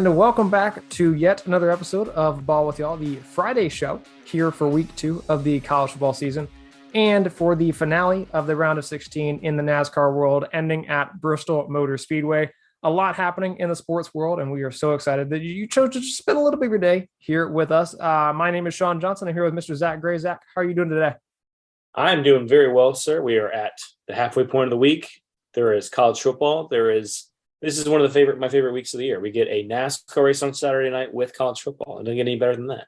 And welcome back to yet another episode of Ball with Y'all, the Friday show here for week 2 of the college football season and for the finale of the round of 16 in the NASCAR world, ending at Bristol Motor Speedway. A lot happening in the sports world, and we are so excited that you chose to just spend a little bit of your day here with us. My name is Shawn Johnson. I'm here with Mr. Zach Gray. Zach, how are you doing today? I'm doing very well, sir. We are at the halfway point of the week. There is college football. This is one of my favorite weeks of the year. We get a NASCAR race on Saturday night with college football. It doesn't get any better than that.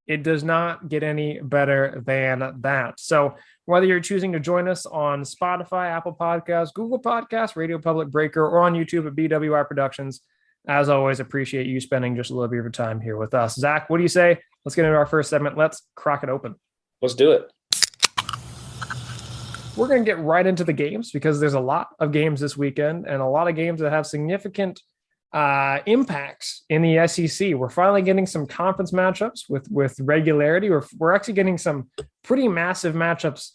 It does not get any better than that. So whether you're choosing to join us on Spotify, Apple Podcasts, Google Podcasts, Radio Public Breaker, or on YouTube at BWI Productions, as always, appreciate you spending just a little bit of your time here with us. Zach, what do you say? Let's get into our first segment. Let's crack it open. Let's do it. We're going to get right into the games because there's a lot of games this weekend and a lot of games that have significant impacts in the SEC. We're finally getting some conference matchups with regularity. We're actually getting some pretty massive matchups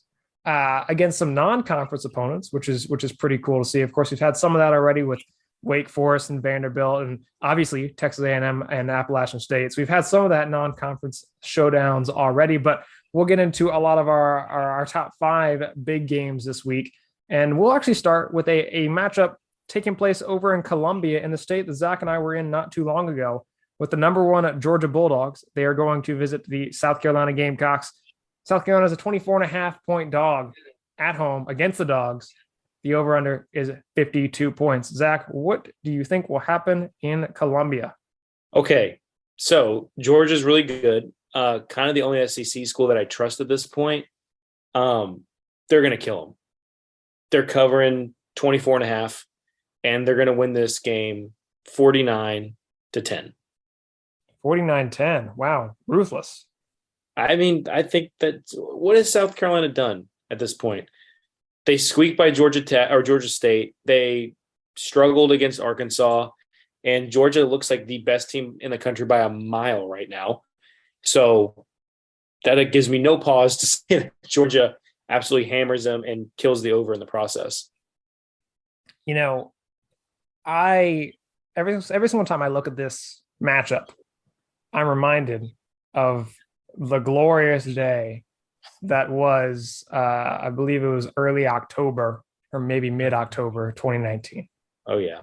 against some non-conference opponents, which is pretty cool to see. Of course, we've had some of that already with Wake Forest and Vanderbilt, and obviously Texas A&M and Appalachian State. So we've had some of that non-conference showdowns already, but we'll get into a lot of our top 5 big games this week. And we'll actually start with a matchup taking place over in Columbia, in the state that Zach and I were in not too long ago, with the number 1 Georgia Bulldogs. They are going to visit the South Carolina Gamecocks. South Carolina is a 24.5-point dog at home against the Dogs. The over-under is 52 points. Zach, what do you think will happen in Columbia? Okay, so Georgia's really good. Kind of the only SEC school that I trust at this point. They're going to kill them. They're covering 24.5, and they're going to win this game 49-10. 49-10. Wow, ruthless. I mean, I think that what has South Carolina done at this point? They squeaked by Georgia State. They struggled against Arkansas, and Georgia looks like the best team in the country by a mile right now. So that gives me no pause to say that Georgia absolutely hammers them and kills the over in the process. You know, every single time I look at this matchup, I'm reminded of the glorious day that was, I believe it was early October or maybe mid-October 2019. Oh, yeah.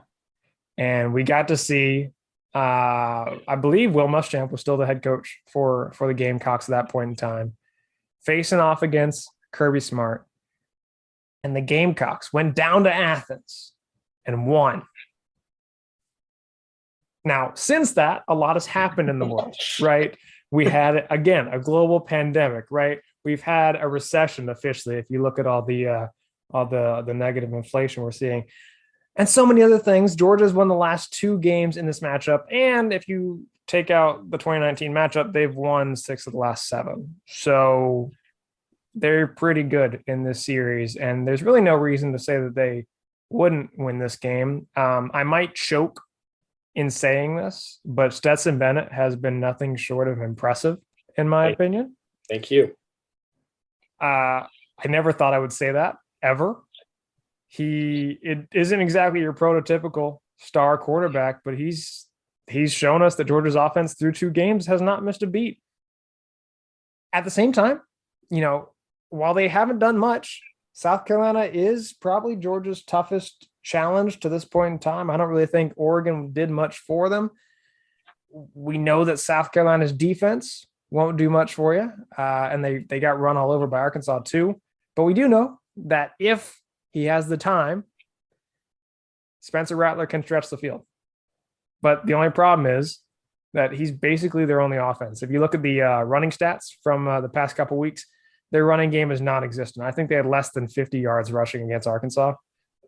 And we got to see, I believe Will Muschamp was still the head coach for the Gamecocks at that point in time, facing off against Kirby Smart. And the Gamecocks went down to Athens and won. Now, since that, a lot has happened in the world, right? We had, again, a global pandemic, right? We've had a recession officially, if you look at all the negative inflation we're seeing. And so many other things. Georgia's won the last 2 games in this matchup. And if you take out the 2019 matchup, they've won 6 of the last 7. So they're pretty good in this series. And there's really no reason to say that they wouldn't win this game. I might choke in saying this, but Stetson Bennett has been nothing short of impressive, in my opinion. Thank you. I never thought I would say that, ever. It isn't exactly your prototypical star quarterback, but he's shown us that Georgia's offense through 2 games has not missed a beat. At the same time, while they haven't done much, South Carolina is probably Georgia's toughest challenge to this point in time. I don't really think Oregon did much for them. We know that South Carolina's defense won't do much for you, and they got run all over by Arkansas too. But we do know that if he has the time, Spencer Rattler can stretch the field. But the only problem is that he's basically their only offense. If you look at the running stats from the past couple of weeks, their running game is non-existent. I think they had less than 50 yards rushing against Arkansas,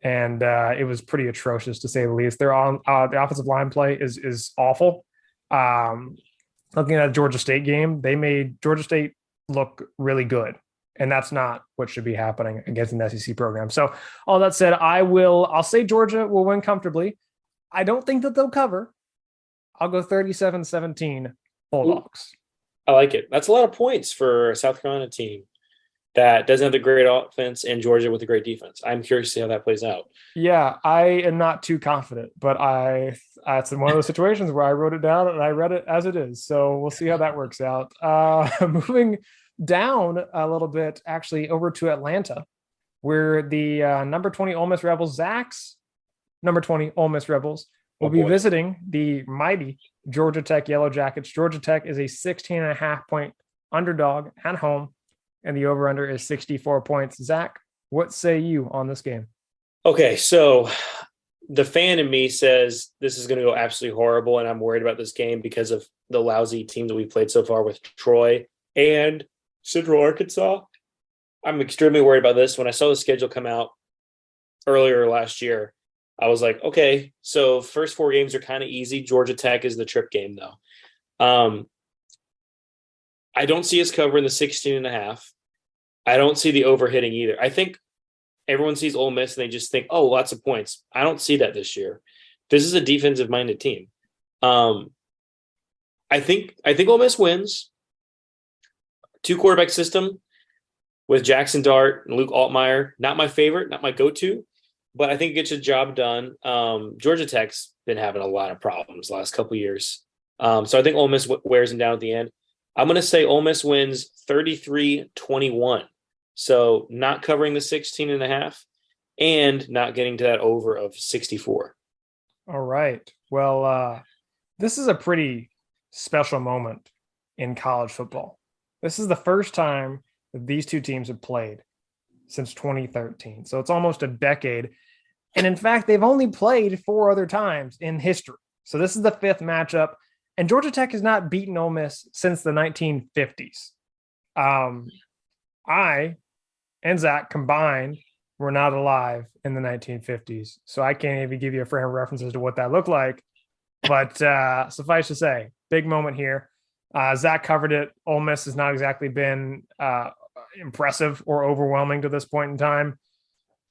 and it was pretty atrocious to say the least. They're on the offensive line play is awful. Looking at a Georgia State game, they made Georgia State look really good, and that's not what should be happening against an SEC program. So all that said, I'll say Georgia will win comfortably. I don't think that they'll cover. I'll go 37-17 Bulldogs. I like it. That's a lot of points for a South Carolina team that doesn't have the great offense and Georgia with a great defense. I'm curious to see how that plays out. Yeah, I am not too confident, but I It's one of those situations where I wrote it down and I read it as it is. So we'll see how that works out. Moving down a little bit, actually over to Atlanta, where the number 20 Ole Miss Rebels, Zach's number 20 Ole Miss Rebels, will be visiting the mighty Georgia Tech Yellow Jackets. Georgia Tech is a 16.5-point underdog at home, and the over-under is 64 points. Zach, what say you on this game? Okay, so the fan in me says this is going to go absolutely horrible, and I'm worried about this game because of the lousy team that we played so far with Troy and Central Arkansas. I'm extremely worried about this. When I saw the schedule come out earlier last year, I was like, okay, so first 4 games are kind of easy. Georgia Tech is the trip game, though. I don't see us covering the 16.5. I don't see the overhitting either. I think everyone sees Ole Miss and they just think, oh, lots of points. I don't see that this year. This is a defensive-minded team. I think Ole Miss wins. 2-quarterback system with Jackson Dart and Luke Altmaier. Not my favorite, not my go-to, but I think it gets the job done. Georgia Tech's been having a lot of problems the last couple of years. So I think Ole Miss wears them down at the end. I'm going to say Ole Miss wins 33-21. So not covering the 16.5 and not getting to that over of 64. All right. Well, this is a pretty special moment in college football. This is the first time that these two teams have played since 2013. So it's almost a decade. And in fact, they've only played 4 other times in history. So this is the 5th matchup. And Georgia Tech has not beaten Ole Miss since the 1950s. I and Zach combined were not alive in the 1950s. So I can't even give you a frame of reference as to what that looked like. But suffice to say, big moment here. Zach covered it. Ole Miss has not exactly been impressive or overwhelming to this point in time.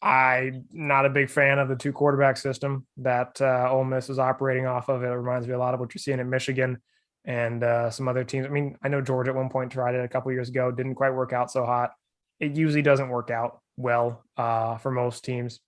I'm not a big fan of the 2-quarterback system that Ole Miss is operating off of. It reminds me a lot of what you're seeing in Michigan and some other teams. I mean, I know Georgia at one point tried it a couple years ago, didn't quite work out so hot. It usually doesn't work out well for most teams.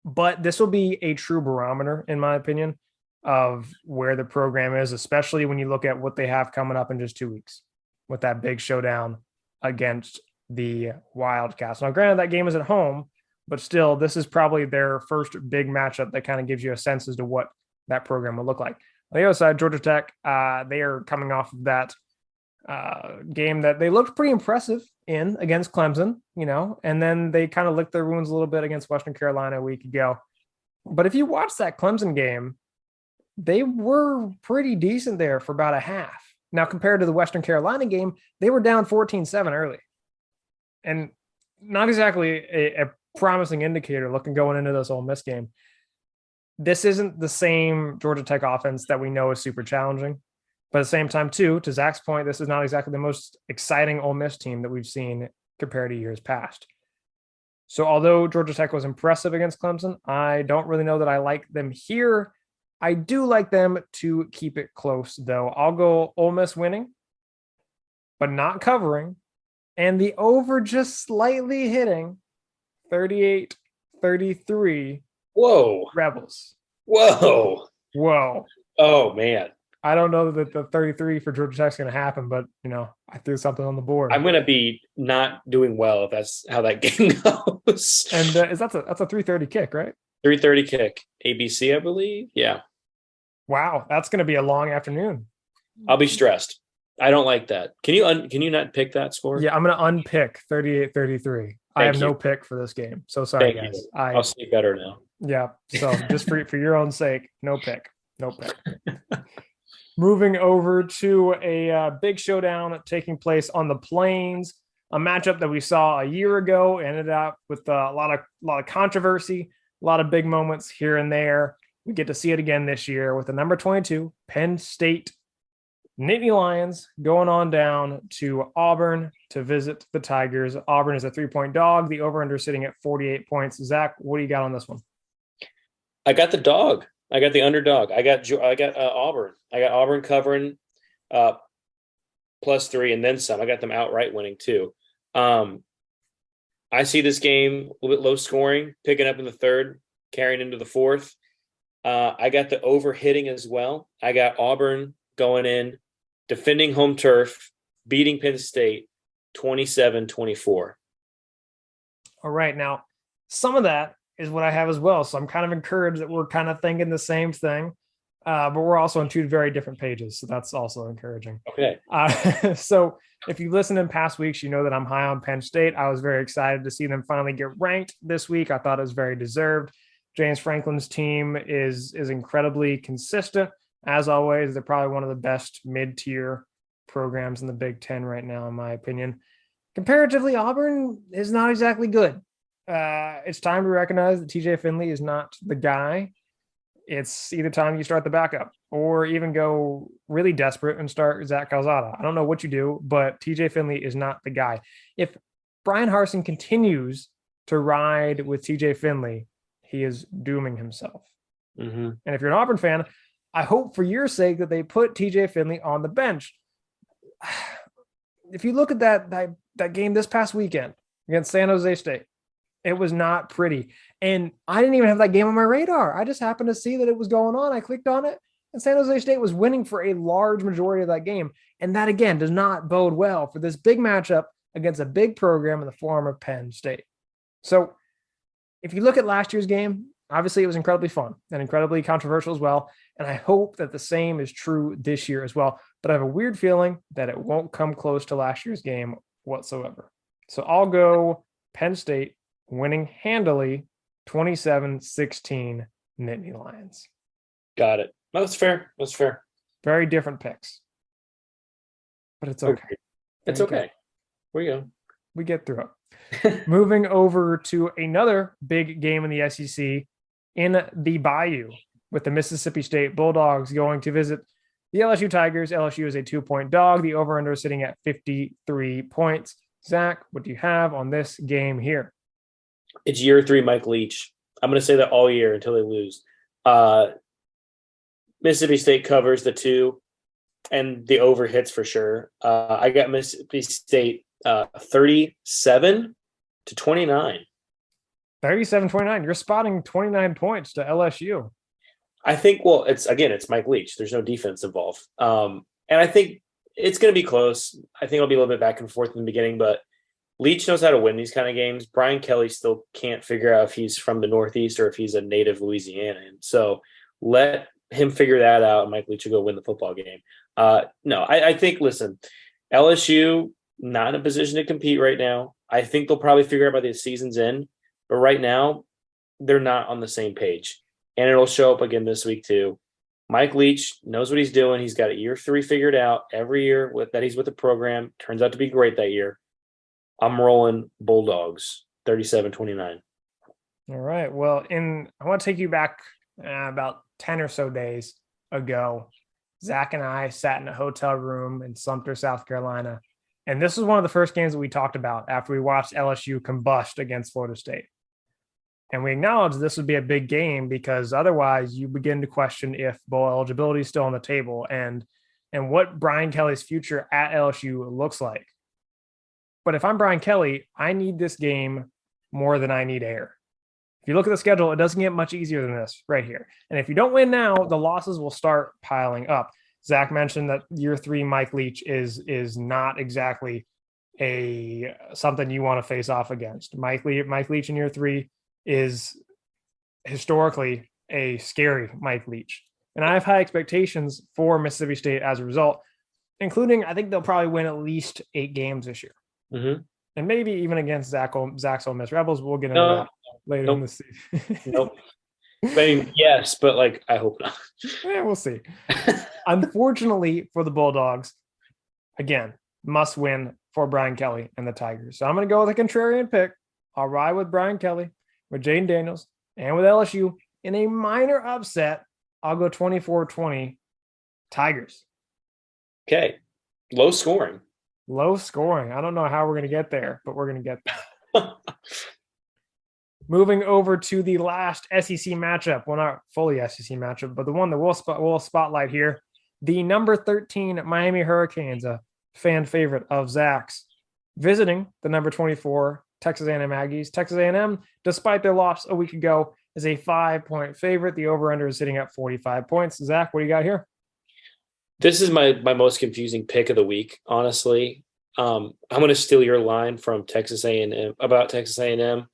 But this will be a true barometer, in my opinion, of where the program is, especially when you look at what they have coming up in just 2 weeks with that big showdown against the Wildcats. Now, granted, that game is at home, but still, this is probably their first big matchup that kind of gives you a sense as to what that program will look like. On the other side, Georgia Tech, they are coming off of that game that they looked pretty impressive in against Clemson, and then they kind of licked their wounds a little bit against Western Carolina a week ago. But if you watch that Clemson game, they were pretty decent there for about a half. Now, compared to the Western Carolina game, they were down 14-7 early. And not exactly a promising indicator looking going into this Ole Miss game. This isn't the same Georgia Tech offense that we know is super challenging. But at the same time, too, to Zach's point, this is not exactly the most exciting Ole Miss team that we've seen compared to years past. So although Georgia Tech was impressive against Clemson, I don't really know that I like them here. I do like them to keep it close, though. I'll go Ole Miss winning, but not covering. And the over just slightly hitting 38-33. Whoa. Rebels. Whoa. Oh, man. I don't know that the 33 for Georgia Tech is going to happen, but, I threw something on the board. I'm going to be not doing well if that's how that game goes. And that's a 3:30 kick, right? 3:30 kick. ABC, I believe. Yeah. Wow. That's going to be a long afternoon. I'll be stressed. I don't like that. Can you not pick that score? Yeah, I'm going to unpick 38-33. I have no pick for this game. So sorry, guys. I'll sleep better now. Yeah. So just for your own sake, no pick. Moving over to a big showdown taking place on the Plains, a matchup that we saw a year ago, ended up with a lot of controversy, a lot of big moments here and there. We get to see it again this year with the number 22 Penn State Nittany Lions going on down to Auburn to visit the Tigers. Auburn is a 3-point dog. The over-under sitting at 48 points. Zach, what do you got on this one? I got the dog. I got the underdog. I got Auburn. I got Auburn covering +3 and then some. I got them outright winning too. I see this game a little bit low scoring, picking up in the third, carrying into the fourth. I got the over hitting as well. I got Auburn going in, defending home turf, beating Penn State 27-24. All right. Now, some of that is what I have as well. So I'm kind of encouraged that we're kind of thinking the same thing, but we're also on two very different pages. So that's also encouraging. Okay. So if you listen in past weeks, you know that I'm high on Penn State. I was very excited to see them finally get ranked this week. I thought it was very deserved. James Franklin's team is incredibly consistent. As always, they're probably one of the best mid-tier programs in the Big Ten right now, in my opinion. Comparatively, Auburn is not exactly good. It's time to recognize that TJ Finley is not the guy. It's either time you start the backup or even go really desperate and start Zach Calzada. I don't know what you do, but TJ Finley is not the guy. If Brian Harsin continues to ride with TJ Finley, he is dooming himself. Mm-hmm. And if you're an Auburn fan, I hope for your sake that they put TJ Finley on the bench. If you look at that game this past weekend against San Jose State, it was not pretty. And I didn't even have that game on my radar. I just happened to see that it was going on. I clicked on it, and San Jose State was winning for a large majority of that game. And that, again, does not bode well for this big matchup against a big program in the form of Penn State. So if you look at last year's game, obviously it was incredibly fun and incredibly controversial as well. And I hope that the same is true this year as well. But I have a weird feeling that it won't come close to last year's game whatsoever. So I'll go Penn State winning handily 27-16 Nittany Lions. Got it. That's fair. That's fair. Very different picks. But it's okay. It's okay. Where you go? We get through it. Moving over to another big game in the SEC in the Bayou with the Mississippi State Bulldogs going to visit the LSU Tigers. LSU is a 2-point dog. The over-under is sitting at 53 points. Zach, what do you have on this game here? It's year 3, Mike Leach. I'm going to say that all year until they lose. Mississippi State covers the 2, and the over hits for sure. I got Mississippi State 37-29. 37-29. You're spotting 29 points to LSU. I think, well, it's Mike Leach. There's no defense involved. And I think it's going to be close. I think it'll be a little bit back and forth in the beginning, but Leach knows how to win these kind of games. Brian Kelly still can't figure out if he's from the Northeast or if he's a native Louisianan. So let him figure that out, and Mike Leach will go win the football game. No, I think, listen, LSU, not in a position to compete right now. I think they'll probably figure out by the season's end. But right now, they're not on the same page. And it'll show up again this week too. Mike Leach knows what he's doing. He's got a year 3 figured out every year that he's with the program. Turns out to be great that year. I'm rolling Bulldogs 37-29. All right. Well, I want to take you back about 10 or so days ago. Zach and I sat in a hotel room in Sumter, South Carolina. And this was one of the first games that we talked about after we watched LSU combust against Florida State. And we acknowledged this would be a big game because otherwise you begin to question if bowl eligibility is still on the table and what Brian Kelly's future at LSU looks like. But if I'm Brian Kelly, I need this game more than I need air. If you look at the schedule, it doesn't get much easier than this right here. And if you don't win now, the losses will start piling up. Zach mentioned that year 3 Mike Leach is not exactly something you want to face off against. Mike Leach in year 3 is historically a scary Mike Leach. And I have high expectations for Mississippi State as a result, including I think they'll probably win at least 8 games this year. Mm-hmm. And maybe even against Zach's Ole Miss Rebels. We'll get into that later in the season. Nope. I mean, yes, but I hope not. Yeah, we'll see. Unfortunately for the Bulldogs, again, must win for Brian Kelly and the Tigers. So I'm going to go with a contrarian pick. I'll ride with Brian Kelly, with Jaden Daniels, and with LSU in a minor upset. I'll go 24-20 Tigers. Okay. Low scoring. I don't know how we're going to get there, but we're going to get there. Moving over to the last SEC matchup. Well, not fully SEC matchup, but the one that we'll spotlight here. The number 13 Miami Hurricanes, a fan favorite of Zach's, visiting the number 24 Texas A&M Aggies. Texas A&M, despite their loss a week ago, is a 5-point favorite. The over-under is sitting at 45 points. Zach, what do you got here? This is my most confusing pick of the week, honestly. I'm going to steal your line from Texas A&M about Texas A&M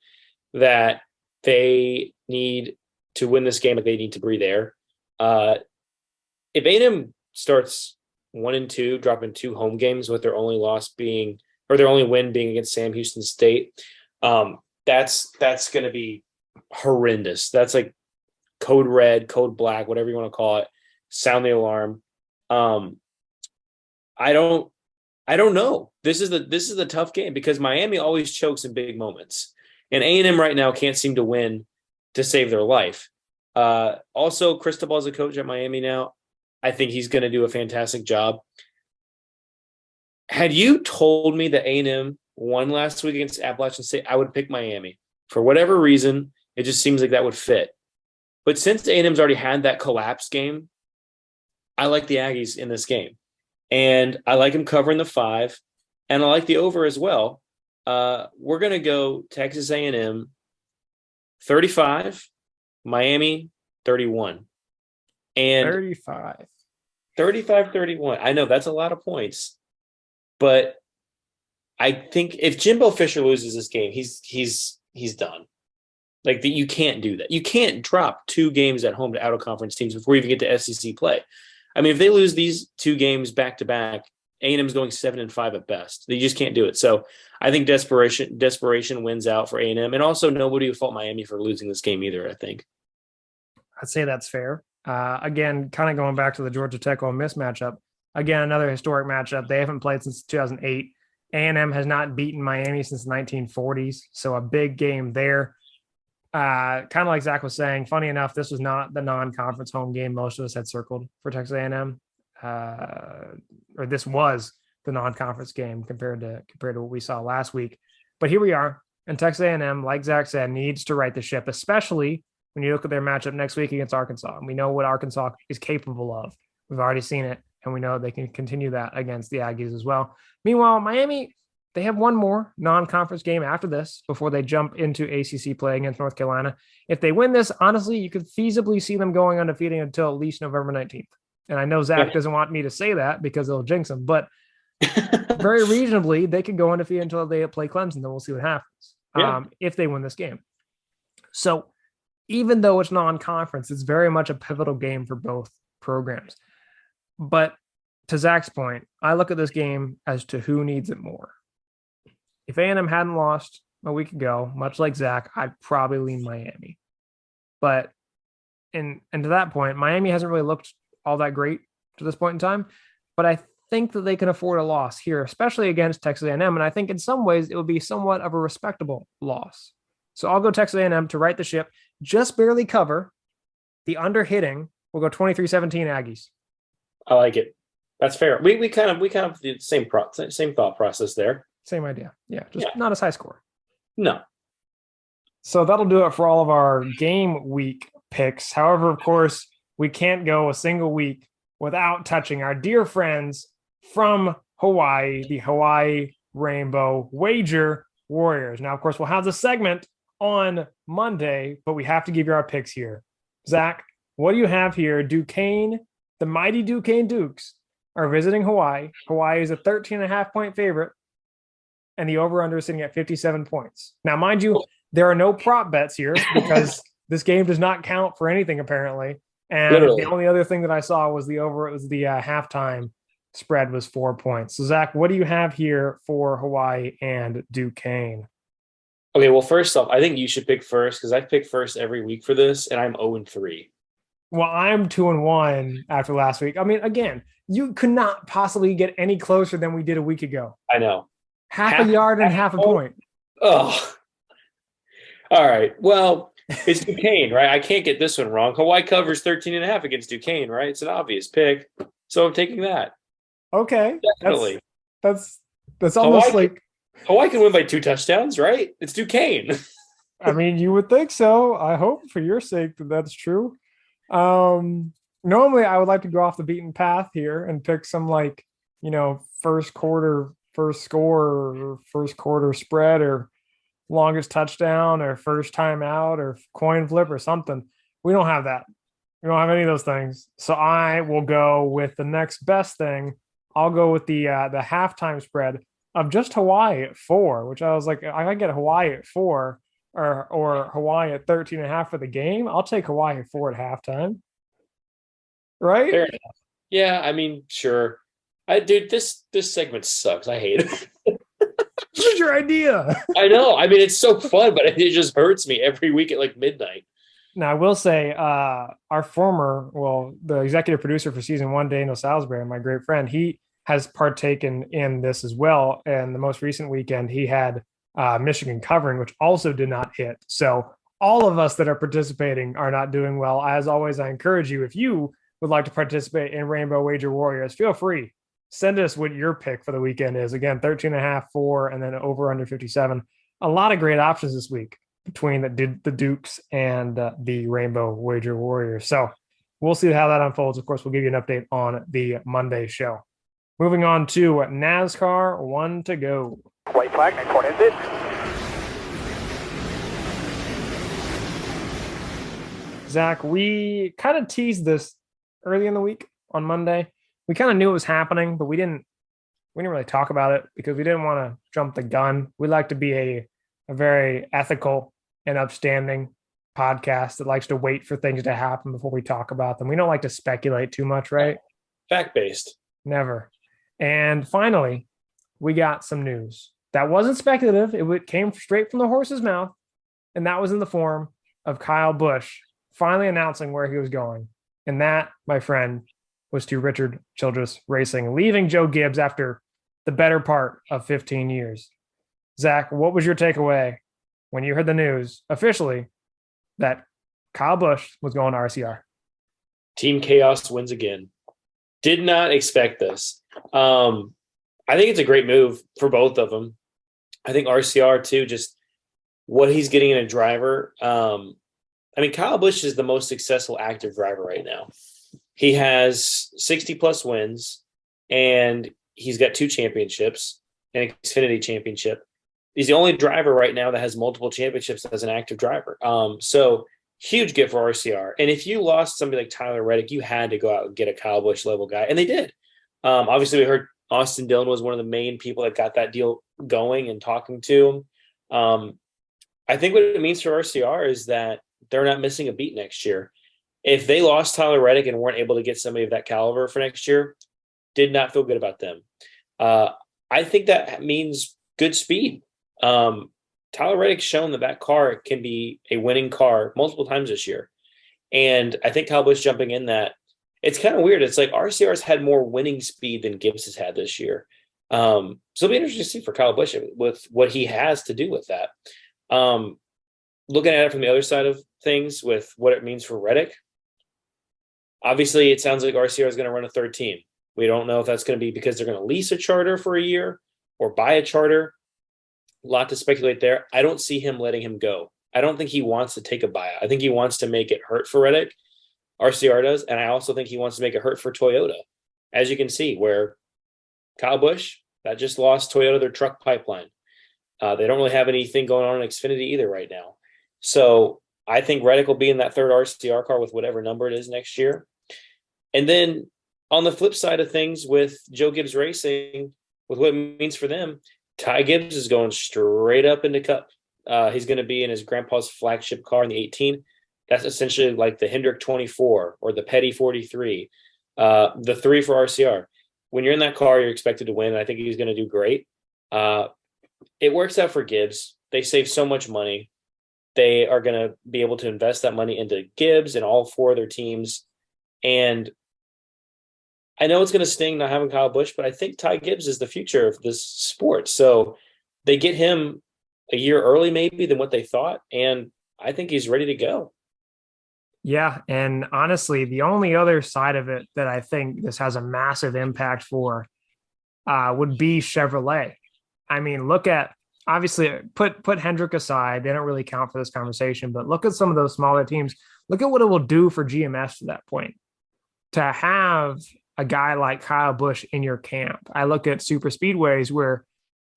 that they need to win this game, like they need to breathe air. If A&M starts 1-2, dropping 2 home games with their only win being against Sam Houston State, that's going to be horrendous. That's like code red, code black, whatever you want to call it. Sound the alarm. I don't know. This is the tough game because Miami always chokes in big moments, and A&M right now can't seem to win to save their life. Also, Cristobal's a coach at Miami now. I think he's going to do a fantastic job. Had you told me that A&M won last week against Appalachian State, I would pick Miami. For whatever reason, it just seems like that would fit. But since A&M's already had that collapse game, I like the Aggies in this game. And I like them covering the 5, and I like the over as well. We're going to go Texas A&M 35, Miami 31. And 35-31. I know that's a lot of points, but I think if Jimbo Fisher loses this game, he's done. Like you can't do that. You can't drop 2 games at home to out of conference teams before you even get to SEC play. I mean, if they lose these 2 games back to back, A&M's going 7-5 at best. You just can't do it. So I think desperation wins out for A&M, and also nobody would fault Miami for losing this game either. I think. I'd say that's fair. Again, kind of going back to the Georgia Tech Ole Miss matchup. Again, another historic matchup. They haven't played since 2008. A&M has not beaten Miami since the 1940s, so a big game there. Kind of like Zach was saying, funny enough, this was not the non-conference home game most of us had circled for Texas A&M, or this was the non-conference game compared to what we saw last week. But here we are, and Texas A&M, like Zach said, needs to right the ship, especially when you look at their matchup next week against Arkansas. And we know what Arkansas is capable of. We've already seen it, and we know they can continue that against the Aggies as well. Meanwhile, Miami, they have one more non-conference game after this before they jump into ACC play against North Carolina. If they win this, honestly, you could feasibly see them going undefeated until at least November 19th. And I know Zach doesn't want me to say that because it'll jinx them, but very reasonably, they could go undefeated until they play Clemson. Then we'll see what happens if they win this game. So even though it's non-conference, it's very much a pivotal game for both programs. But to Zach's point, I look at this game as to who needs it more. If A&M hadn't lost a week ago, much like Zach, I'd probably lean Miami. But and to that point, Miami hasn't really looked all that great to this point in time. But I think that they can afford a loss here, especially against Texas A&M. And I think in some ways it would be somewhat of a respectable loss. So I'll go Texas A&M to right the ship, just barely cover. The under hitting will go 23-17 Aggies. I like it. That's fair. We kind of did the same thought process there. Same idea. Yeah, just not as high score. No. So that'll do it for all of our game week picks. However, of course, we can't go a single week without touching our dear friends from Hawaii, the Hawaii Rainbow Wager Warriors. Now, of course, we'll have the segment on Monday, but we have to give you our picks here. Zach, what do you have here? Duquesne, the mighty Duquesne Dukes, are visiting Hawaii. Hawaii is a 13.5-point favorite, and the over-under is sitting at 57 points. Now, mind you, there are no prop bets here because this game does not count for anything, apparently. And literally, the only other thing that I saw was the halftime spread was 4 points. So, Zach, what do you have here for Hawaii and Duquesne? Okay, well, first off, I think you should pick first because I pick first every week for this, and I'm 0-3. Well, I'm 2-1 after last week. I mean, again, you could not possibly get any closer than we did a week ago. I know. Half a yard and half a point. Oh. All right. Well, it's Duquesne, right? I can't get this one wrong. Hawaii covers 13.5 against Duquesne, right? It's an obvious pick. So I'm taking that. Okay. Definitely. That's almost like Hawaii can win by 2 touchdowns, right? It's Duquesne. I mean, you would think so. I hope for your sake that that's true. Normally I would like to go off the beaten path here and pick some first quarter, first score, or first quarter spread, or longest touchdown or first time out or coin flip or something. We don't have that. We don't have any of those things. So I will go with the next best thing. I'll go with the halftime spread of just Hawaii at 4, which I was like, I could get Hawaii at 4 or Hawaii at 13 and a half for the game. I'll take Hawaii at 4 at halftime. Right? Fair enough. Yeah, I mean, sure. Dude, this segment sucks. I hate it. This is your idea. I know. I mean, it's so fun, but it just hurts me every week at like midnight. Now, I will say, the executive producer for season 1, Daniel Salisbury, my great friend, he has partaken in this as well. And the most recent weekend, he had Michigan covering, which also did not hit. So all of us that are participating are not doing well. As always, I encourage you, if you would like to participate in Rainbow Wager Warriors, feel free. Send us what your pick for the weekend is. Again, 13 and a half, 4, and then over under 57. A lot of great options this week between the Dukes and the Rainbow Wager Warriors. So we'll see how that unfolds. Of course, we'll give you an update on the Monday show. Moving on to NASCAR, 1 to go. White flag, next one is it. Zach, we kind of teased this early in the week on Monday. We kind of knew it was happening, but we didn't really talk about it because we didn't want to jump the gun. We like to be a very ethical and upstanding podcast that likes to wait for things to happen before we talk about them. We don't like to speculate too much, right? Fact-based. Never. And finally, we got some news that wasn't speculative. It came straight from the horse's mouth, and that was in the form of Kyle Busch finally announcing where he was going. And that, my friend, was to Richard Childress Racing, leaving Joe Gibbs after the better part of 15 years. Zach, what was your takeaway when you heard the news officially that Kyle Busch was going to RCR? Team Chaos wins again. Did not expect this. I think it's a great move for both of them. I think RCR too, just what he's getting in a driver. I mean, Kyle Busch is the most successful active driver right now. He has 60 plus wins and he's got 2 championships, an Xfinity championship. He's the only driver right now that has multiple championships as an active driver. So huge get for RCR. And if you lost somebody like Tyler Reddick, you had to go out and get a Kyle Busch level guy. And they did. Obviously, we heard Austin Dillon was one of the main people that got that deal going and talking to him. I think what it means for RCR is that they're not missing a beat next year. If they lost Tyler Reddick and weren't able to get somebody of that caliber for next year, did not feel good about them. I think that means good speed. Tyler Reddick's shown that car can be a winning car multiple times this year. And I think Kyle Busch jumping in that, it's kind of weird. It's like RCR's had more winning speed than Gibbs has had this year. So it'll be interesting to see for Kyle Busch with what he has to do with that. Looking at it from the other side of things with what it means for Reddick, obviously it sounds like RCR is going to run a third team. We don't know if that's going to be because they're going to lease a charter for a year or buy a charter. A lot to speculate there. I don't see him letting him go. I don't think he wants to take a buyout. I think he wants to make it hurt for Reddick. RCR does. And I also think he wants to make it hurt for Toyota. As you can see, where Kyle Busch, that just lost Toyota their truck pipeline. They don't really have anything going on in Xfinity either right now. So I think Reddick will be in that third RCR car with whatever number it is next year. And then on the flip side of things with Joe Gibbs Racing, with what it means for them, Ty Gibbs is going straight up into Cup. He's going to be in his grandpa's flagship car in the 18. That's essentially like the Hendrick 24 or the Petty 43, the 3 for RCR. When you're in that car, you're expected to win. And I think he's going to do great. It works out for Gibbs. They save so much money. They are going to be able to invest that money into Gibbs and all 4 of their teams. And I know it's going to sting not having Kyle Busch, but I think Ty Gibbs is the future of this sport. So they get him a year early maybe than what they thought. And I think he's ready to go. Yeah. And honestly, the only other side of it that I think this has a massive impact for would be Chevrolet. I mean, look at, obviously, put Hendrick aside. They don't really count for this conversation, but look at some of those smaller teams. Look at what it will do for GMS to that point. To have a guy like Kyle Busch in your camp. I look at super speedways where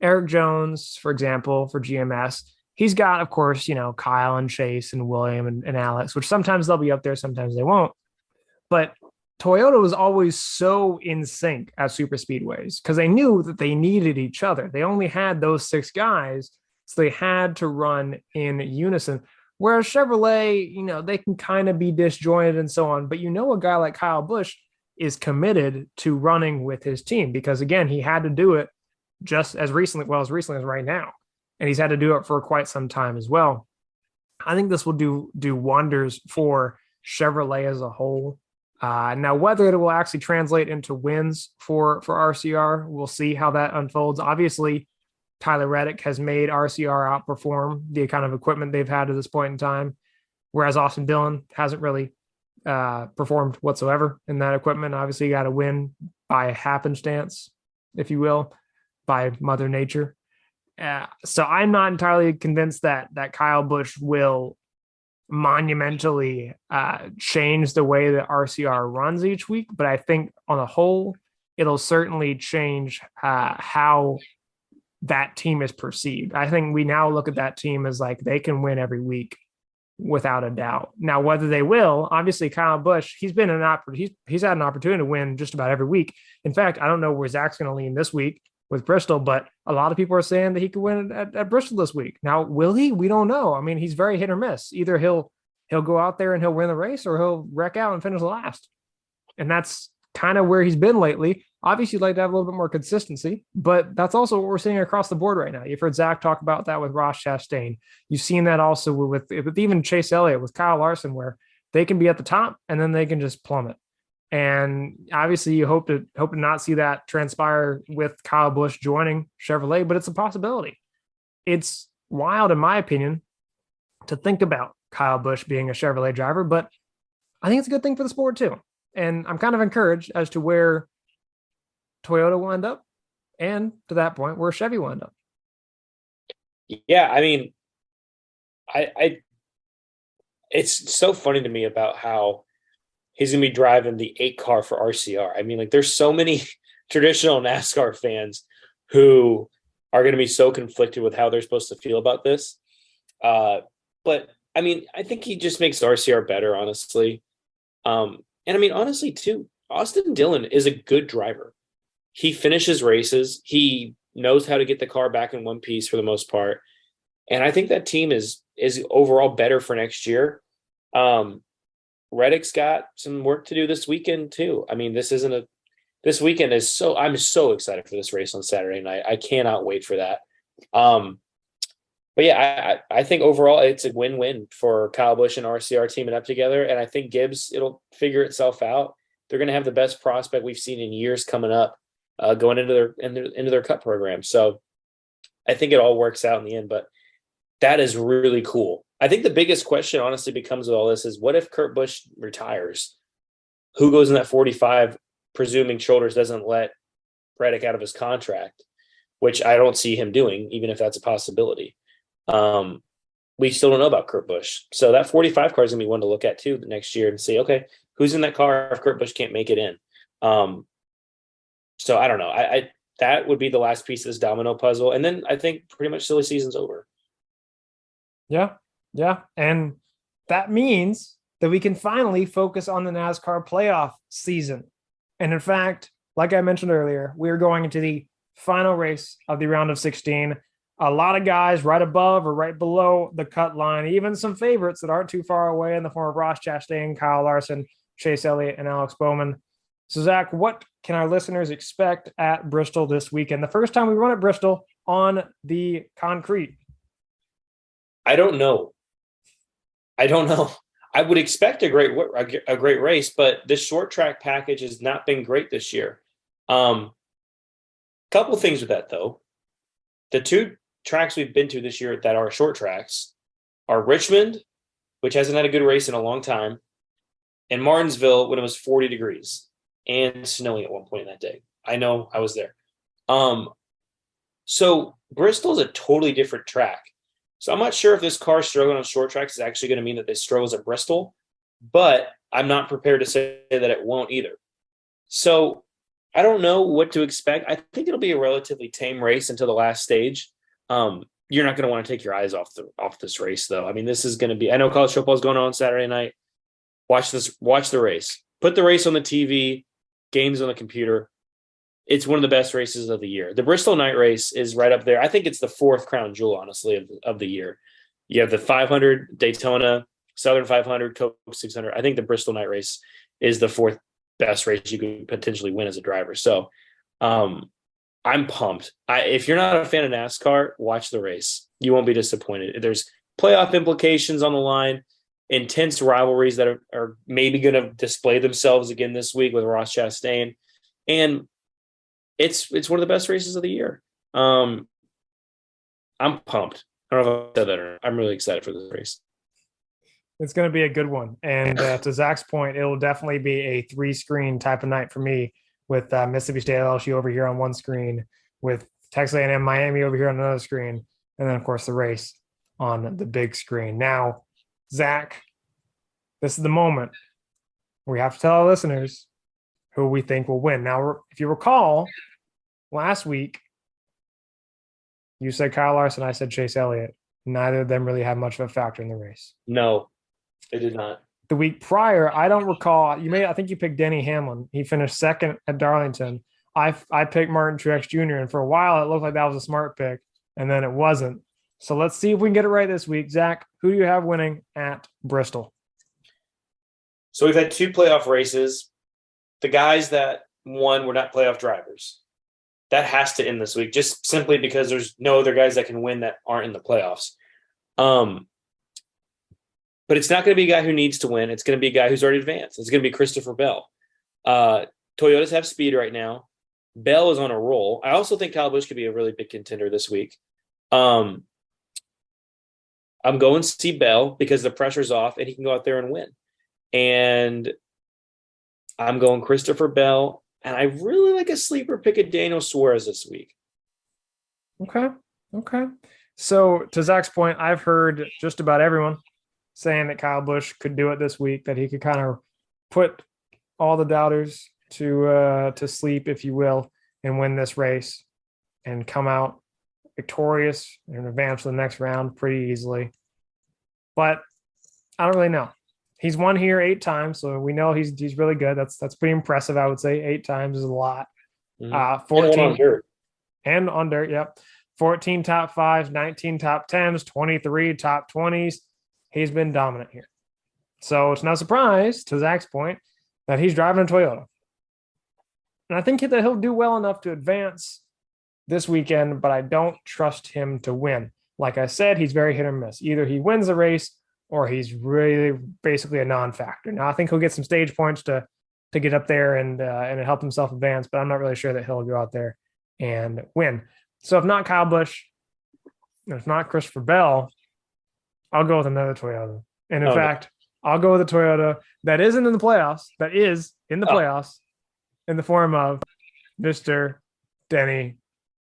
Eric Jones, for example, for GMS, he's got, of course, Kyle and Chase and William and Alex, which sometimes they'll be up there, sometimes they won't. But Toyota was always so in sync at super speedways because they knew that they needed each other. They only had those 6 guys, so they had to run in unison. Whereas Chevrolet, they can kind of be disjointed and so on. But a guy like Kyle Busch is committed to running with his team because, again, he had to do it just as recently as right now. And he's had to do it for quite some time as well. I think this will do wonders for Chevrolet as a whole. Now, whether it will actually translate into wins for RCR, we'll see how that unfolds. Obviously, Tyler Reddick has made RCR outperform the kind of equipment they've had to this point in time, whereas Austin Dillon hasn't really performed whatsoever in that equipment. Obviously, you got to win by happenstance, if you will, by Mother Nature. So I'm not entirely convinced that Kyle Busch will monumentally change the way that RCR runs each week, but I think on a whole, it'll certainly change how that team is perceived. I think we now look at that team as like they can win every week without a doubt. Now, whether they will, obviously, Kyle Busch, he's had an opportunity to win just about every week. In fact, I don't know where Zach's going to lean this week with Bristol, but a lot of people are saying that he could win at Bristol this week. Now, will he? We don't know. I mean, he's very hit or miss. Either he'll go out there and he'll win the race, or he'll wreck out and finish last. And that's kind of where he's been lately. Obviously, you'd like to have a little bit more consistency, but that's also what we're seeing across the board right now. You've heard Zach talk about that with Ross Chastain. You've seen that also with even Chase Elliott, with Kyle Larson, where they can be at the top and then they can just plummet. And obviously, you hope to not see that transpire with Kyle Busch joining Chevrolet, but it's a possibility. It's wild, in my opinion, to think about Kyle Busch being a Chevrolet driver, but I think it's a good thing for the sport too. And I'm kind of encouraged as to where Toyota will end up, and to that point, where Chevy will end up. Yeah, I mean, I it's so funny to me about how he's going to be driving the 8 car for RCR. I mean, like, there's so many traditional NASCAR fans who are going to be so conflicted with how they're supposed to feel about this. But I mean, I think he just makes RCR better, honestly. And I mean, honestly, too, Austin Dillon is a good driver. He finishes races. He knows how to get the car back in one piece for the most part. And I think that team is overall better for next year. Reddick's got some work to do this weekend too. I mean, this weekend is I'm so excited for this race on Saturday night. I cannot wait for that. But yeah, I think overall it's a win-win for Kyle Busch and RCR teaming up together. And I think Gibbs, it'll figure itself out. They're going to have the best prospect we've seen in years coming up, going into their Cup program. So I think it all works out in the end, but that is really cool. I think the biggest question honestly becomes with all this is, what if Kurt Busch retires? Who goes in that 45, presuming Childers doesn't let Reddick out of his contract, which I don't see him doing, even if that's a possibility. We still don't know about Kurt Busch. So that 45 car is going to be one to look at too the next year and see, okay, who's in that car if Kurt Busch can't make it in? So I don't know. I that would be the last piece of this domino puzzle. And then I think pretty much silly season's over. Yeah. Yeah. And that means that we can finally focus on the NASCAR playoff season. And in fact, like I mentioned earlier, we're going into the final race of the round of 16. A lot of guys right above or right below the cut line, even some favorites that aren't too far away in the form of Ross Chastain, Kyle Larson, Chase Elliott, and Alex Bowman. So, Zach, what can our listeners expect at Bristol this weekend? The first time we run at Bristol on the concrete. I don't know. I would expect a great race, but this short track package has not been great this year. Couple things with that though. The 2 tracks we've been to this year that are short tracks are Richmond, which hasn't had a good race in a long time, and Martinsville when it was 40 degrees and snowing at one point that day. I know, I was there. So Bristol is a totally different track. So I'm not sure if this car struggling on short tracks is actually going to mean that they struggles at Bristol, but I'm not prepared to say that it won't either. So I don't know what to expect. I think it'll be a relatively tame race until the last stage. you're not going to want to take your eyes off this race, though. I mean, this is going to be. I know college football is going on Saturday night. Watch the race. Put the race on the TV. Games on the computer. It's one of the best races of the year. The Bristol night race is right up there. I think it's the fourth crown jewel, honestly, of the year. You have the 500 Daytona, Southern 500, Coke 600. I think the Bristol night race is the fourth best race you could potentially win as a driver. So I'm pumped. If you're not a fan of NASCAR, watch the race. You won't be disappointed. There's playoff implications on the line, intense rivalries that are maybe going to display themselves again this week with Ross Chastain. And it's one of the best races of the year. I'm pumped. I don't know if I said that or not. I'm really excited for this race. It's going to be a good one. And to Zach's point, it will definitely be a 3-screen type of night for me, with Mississippi State LSU over here on one screen, with Texas A&M Miami over here on another screen, and then, of course, the race on the big screen. Now, Zach, this is the moment where we have to tell our listeners who we think will win. Now, if you recall, last week, you said Kyle Larson, I said Chase Elliott. Neither of them really had much of a factor in the race. No, they did not. The week prior, I don't recall. I think you picked Denny Hamlin. He finished second at Darlington. I picked Martin Truex Jr., and for a while it looked like that was a smart pick, and then it wasn't. So let's see if we can get it right this week. Zach, who do you have winning at Bristol? So we've had 2 playoff races. The guys that won were not playoff drivers. That has to end this week, just simply because there's no other guys that can win that aren't in the playoffs. But it's not going to be a guy who needs to win. It's going to be a guy who's already advanced. It's going to be Christopher Bell. Toyotas have speed right now. Bell is on a roll. I also think Kyle Busch could be a really big contender this week. I'm going to see Bell because the pressure's off and he can go out there and win. And I'm going Christopher Bell. And I really like a sleeper pick of Daniel Suarez this week. Okay. So to Zach's point, I've heard just about everyone saying that Kyle Busch could do it this week, that he could kind of put all the doubters to sleep, if you will, and win this race and come out victorious and advance to the next round pretty easily. But I don't really know. He's won here 8 times, so we know he's really good. That's pretty impressive, I would say. 8 times is a lot. 14 and on dirt, yep. 14 top 5s, 19 top 10s, 23 top 20s. He's been dominant here. So it's no surprise, to Zach's point, that he's driving a Toyota. And I think that he'll do well enough to advance this weekend, but I don't trust him to win. Like I said, he's very hit or miss. Either he wins the race or he's really basically a non-factor. Now, I think he'll get some stage points to get up there and help himself advance, but I'm not really sure that he'll go out there and win. So if not Kyle Busch, if not Christopher Bell, I'll go with another Toyota. And in fact, I'll go with a Toyota that isn't in the playoffs, that is in the playoffs in the form of Mr. Denny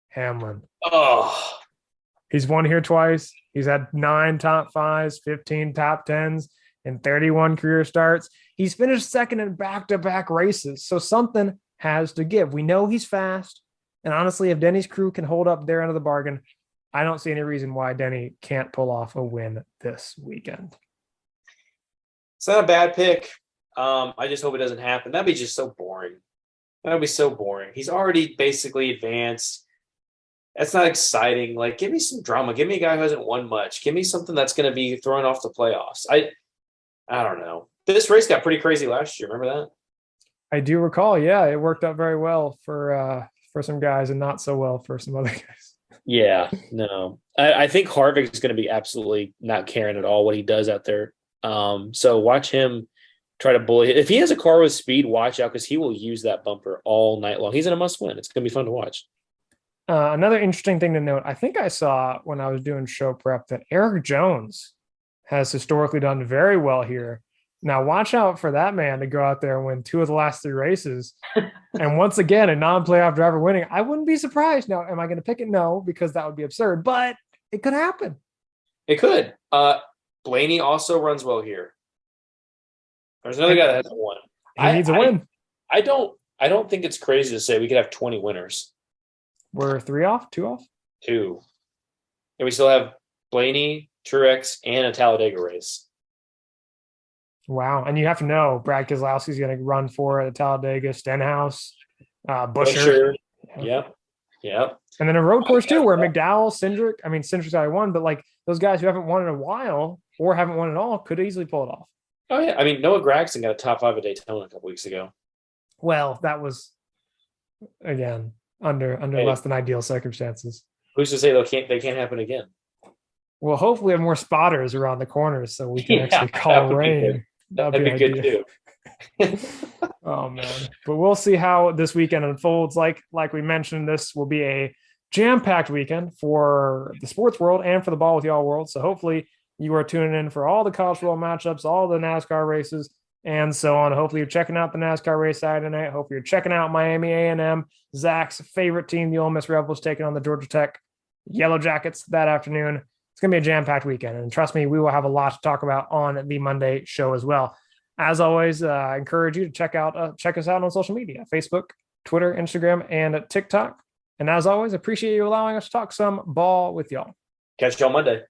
Hamlin. Oh, he's won here twice. He's had 9 top 5s, 15 top 10s, and 31 career starts. He's finished second in back-to-back races. So something has to give. We know he's fast. And honestly, if Denny's crew can hold up their end of the bargain, I don't see any reason why Denny can't pull off a win this weekend. It's not a bad pick. I just hope it doesn't happen. That'd be just so boring. That'd be so boring. He's already basically advanced. That's not exciting. Like, give me some drama. Give me a guy who hasn't won much. Give me something that's going to be thrown off the playoffs. I don't know. This race got pretty crazy last year. Remember that? I do recall. Yeah, it worked out very well for some guys and not so well for some other guys. Yeah, no. I think Harvick is going to be absolutely not caring at all what he does out there. So watch him try to bully. If he has a car with speed, watch out because he will use that bumper all night long. He's in a must-win. It's going to be fun to watch. Another interesting thing to note, I think I saw when I was doing show prep that Eric Jones has historically done very well here. Now, watch out for that man to go out there and win 2 of the last 3 races. And once again, a non-playoff driver winning. I wouldn't be surprised. Now, am I going to pick it? No, because that would be absurd, but it could happen. It could. Blaney also runs well here. There's another guy that hasn't won. He needs a win. I don't think it's crazy to say we could have 20 winners. We're 3 off, 2 off? 2. and we still have Blaney, Truex, and a Talladega race. Wow. And you have to know Brad Keselowski's going to run for the Talladega, Stenhouse, Busher. Yep. Yep. And then a road course too, where McDowell, Cindric's already won, but like those guys who haven't won in a while or haven't won at all could easily pull it off. Oh yeah. I mean, Noah Gragson got a top 5 at Daytona a couple weeks ago. Well, that was again under less than ideal circumstances. Who's to say they can't happen again? Well, hopefully we have more spotters around the corners so we can actually call rain. That'd be good too. Oh man. But we'll see how this weekend unfolds. Like we mentioned, this will be a jam-packed weekend for the sports world and for the Ball with Y'all world. So hopefully you are tuning in for all the college football matchups, all the NASCAR races, and so on. Hopefully you're checking out the NASCAR race Saturday night. Hopefully you're checking out Miami A&M, Zach's favorite team, the Ole Miss Rebels, taking on the Georgia Tech Yellow Jackets that afternoon. It's going to be a jam-packed weekend. And trust me, we will have a lot to talk about on the Monday show as well. As always, I encourage you to check us out on social media, Facebook, Twitter, Instagram, and TikTok. And as always, appreciate you allowing us to talk some ball with y'all. Catch you on Monday.